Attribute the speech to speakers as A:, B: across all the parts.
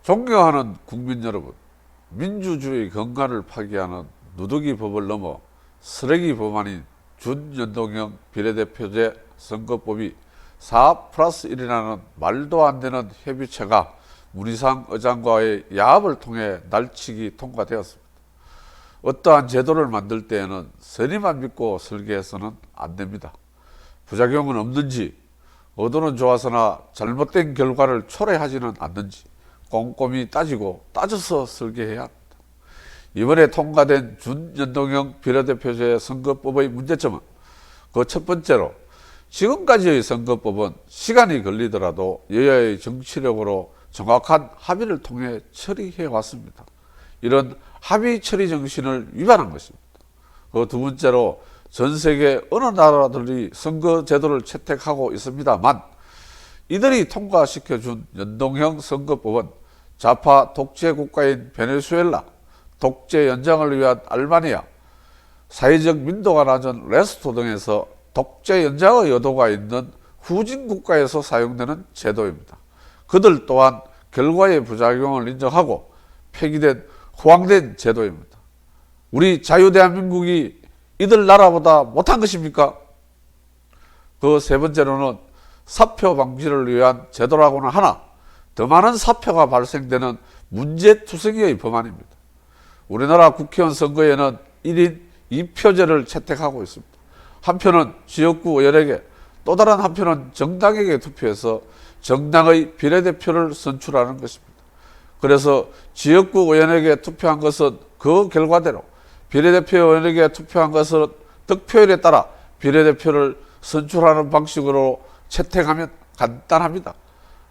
A: 존경하는 국민 여러분, 민주주의根幹을 파기하는 누더기 법을 넘어 쓰레기 법안인 준연동형 비례대표제 선거법이 4+1이라는 말도 안 되는 협의체가 문희상 의장과의 야합을 통해 날치기 통과되었습니다. 어떠한 제도를 만들 때에는 선의만 믿고 설계해서는 안 됩니다. 부작용은 없는지, 의도는 좋아서나 잘못된 결과를 초래하지는 않는지 꼼꼼히 따져서 설계해야 합니다. 이번에 통과된 준연동형 비례대표제 선거법의 문제점은 그 첫 번째로 지금까지의 선거법은 시간이 걸리더라도 여야의 정치력으로 정확한 합의를 통해 처리해 왔습니다. 이런 합의 처리 정신을 위반한 것입니다. 그 두 번째로 전 세계 어느 나라들이 선거 제도를 채택하고 있습니다만 이들이 통과시켜준 연동형 선거법은 좌파 독재 국가인 베네수엘라, 독재 연장을 위한 알바니아, 사회적 민도가 낮은 레소토 등에서 독재 연장의 의도가 있는 후진 국가에서 사용되는 제도입니다. 그들 또한 결과의 부작용을 인정하고 폐기된 허황된 제도입니다. 우리 자유대한민국이 이들 나라보다 못한 것입니까? 그 세 번째로는 사표 방지를 위한 제도라고는 하나 더 많은 사표가 발생되는 문제투성이의 법안입니다. 우리나라 국회의원 선거에는 1인 2표제를 채택하고 있습니다. 한 표는 지역구 의원에게, 또 다른 한 표는 정당에게 투표해서 정당의 비례대표를 선출하는 것입니다. 그래서 지역구 의원에게 투표한 것은 그 결과대로, 비례대표 의원에게 투표한 것은 득표율에 따라 비례대표를 선출하는 방식으로 채택하면 간단합니다.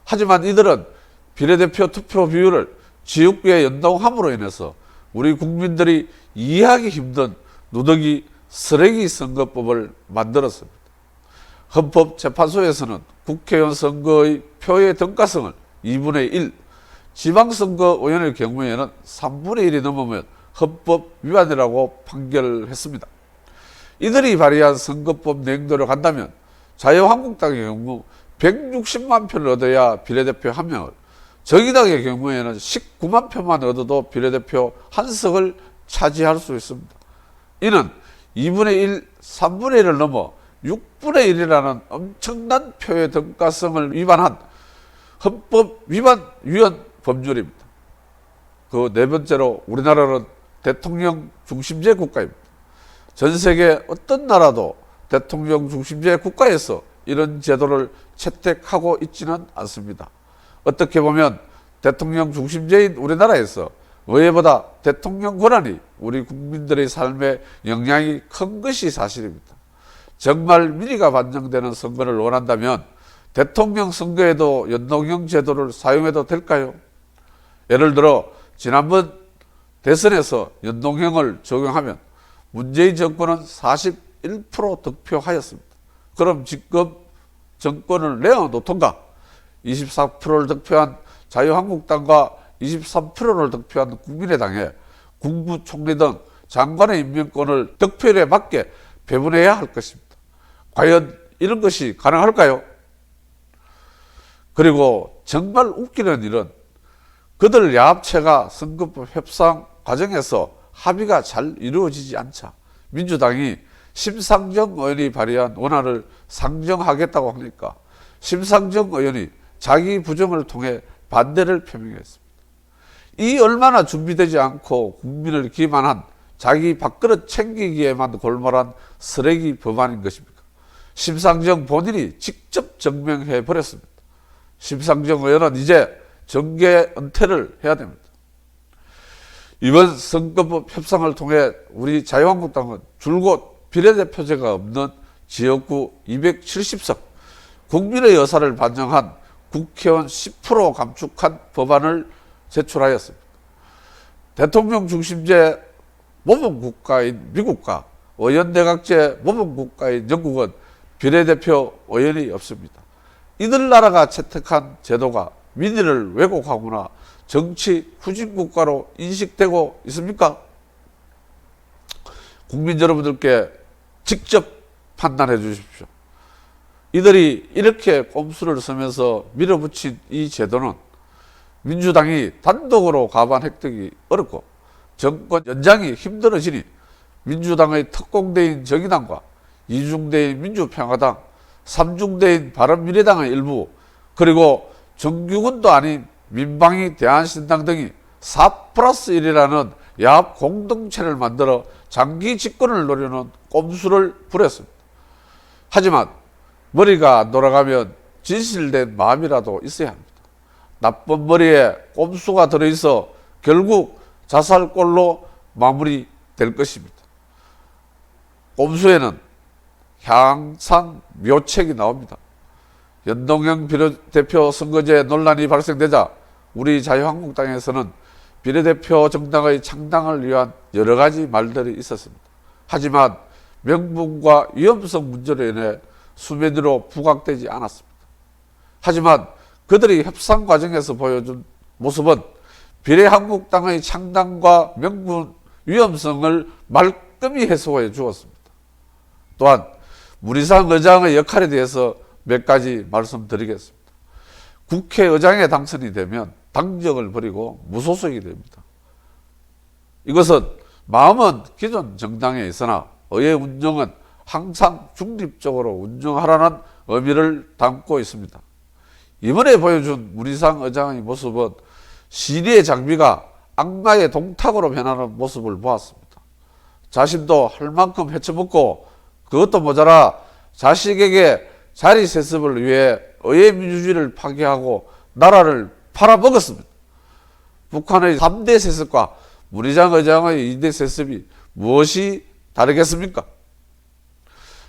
A: 하지만 이들은 비례대표 투표 비율을 지역구에 연동함으로 인해서 우리 국민들이 이해하기 힘든 누더기 쓰레기 선거법을 만들었습니다. 헌법재판소에서는 국회의원 선거의 표의 등가성을 2분의 1, 지방선거 의원의 경우에는 3분의 1이 넘으면 헌법 위반이라고 판결했습니다. 이들이 발의한 선거법 내용대로 간다면 자유한국당의 경우 160만 표를 얻어야 비례대표 한 명을, 정의당의 경우에는 19만 표만 얻어도 비례대표 한 석을 차지할 수 있습니다. 이는 2분의 1, 3분의 1을 넘어 6분의 1이라는 엄청난 표의 등가성을 위반한 헌법 위반 위헌 법률입니다. 그 네 번째로 우리나라는 대통령 중심제 국가입니다. 전 세계 어떤 나라도 대통령 중심제 국가에서 이런 제도를 채택하고 있지는 않습니다. 어떻게 보면 대통령 중심제인 우리나라에서 의회보다 대통령 권한이 우리 국민들의 삶에 영향이 큰 것이 사실입니다. 정말 민의가 반영되는 선거를 원한다면 대통령 선거에도 연동형 제도를 사용해도 될까요? 예를 들어 지난번 대선에서 연동형을 적용하면 문재인 정권은 41% 득표하였습니다. 그럼 지금 정권을 내어놓던가 24%를 득표한 자유한국당과 23%를 득표한 국민의당에 국무총리 등 장관의 임명권을 득표율에 맞게 배분해야 할 것입니다. 과연 이런 것이 가능할까요? 그리고 정말 웃기는 일은 그들 야합체가 선거법 협상 과정에서 합의가 잘 이루어지지 않자 민주당이 심상정 의원이 발의한 원안을 상정하겠다고 하니까 심상정 의원이 자기 부정을 통해 반대를 표명했습니다. 이 얼마나 준비되지 않고 국민을 기만한 자기 밥그릇 챙기기에만 골몰한 쓰레기 법안인 것입니까? 심상정 본인이 직접 증명해 버렸습니다. 심상정 의원은 이제 정계 은퇴를 해야 됩니다. 이번 선거법 협상을 통해 우리 자유한국당은 줄곧 비례대표제가 없는 지역구 270석, 국민의 의사를 반영한 국회의원 10% 감축한 법안을 제출하였습니다. 대통령 중심제 모범국가인 미국과 의원내각제 모범국가인 영국은 비례대표 의원이 없습니다. 이들 나라가 채택한 제도가 민의를 왜곡하거나 정치 후진국가로 인식되고 있습니까? 국민 여러분들께 직접 판단해 주십시오. 이들이 이렇게 꼼수를 쓰면서 밀어붙인 이 제도는 민주당이 단독으로 과반 획득이 어렵고 정권 연장이 힘들어지니 민주당의 특공대인 정의당과 이중대인 민주평화당, 삼중대인 바른미래당의 일부, 그리고 정규군도 아닌 민방위 대한신당 등이 4+1이라는 야합 공동체를 만들어 장기 집권을 노리는 꼼수를 부렸습니다. 하지만 머리가 안 돌아가면 진실된 마음이라도 있어야 합니다. 나쁜 머리에 꼼수가 들어있어 결국 자살골로 마무리될 것입니다. 꼼수에는 항상 묘책이 나옵니다. 연동형 비례대표 선거제 논란이 발생되자 우리 자유한국당에서는 비례대표 정당의 창당을 위한 여러 가지 말들이 있었습니다. 하지만 명분과 위험성 문제로 인해 수면 위로 부각되지 않았습니다. 하지만 그들이 협상 과정에서 보여준 모습은 비례한국당의 창당과 명분 위험성을 말끔히 해소해 주었습니다. 또한 문희상 의장의 역할에 대해서 몇 가지 말씀드리겠습니다. 국회의장에 당선이 되면 당적을 버리고 무소속이 됩니다. 이것은 마음은 기존 정당에 있으나 의회 운영은 항상 중립적으로 운영하라는 의미를 담고 있습니다. 이번에 보여준 문희상 의장의 모습은 시리의 장비가 악마의 동탁으로 변하는 모습을 보았습니다. 자신도 할 만큼 헤쳐먹고 그것도 모자라 자식에게 자리 세습을 위해 의회 민주주의를 파괴하고 나라를 팔아먹었습니다. 북한의 3대 세습과 문희상 의장의 2대 세습이 무엇이 다르겠습니까?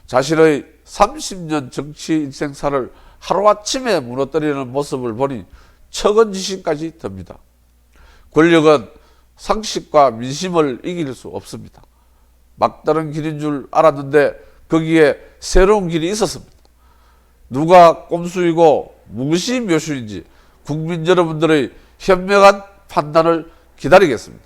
A: 자신의 30년 정치 인생사를 하루아침에 무너뜨리는 모습을 보니 척은지심까지 듭니다. 권력은 상식과 민심을 이길 수 없습니다. 막다른 길인 줄 알았는데 거기에 새로운 길이 있었습니다. 누가 꼼수이고 무엇이 묘수인지 국민 여러분들의 현명한 판단을 기다리겠습니다.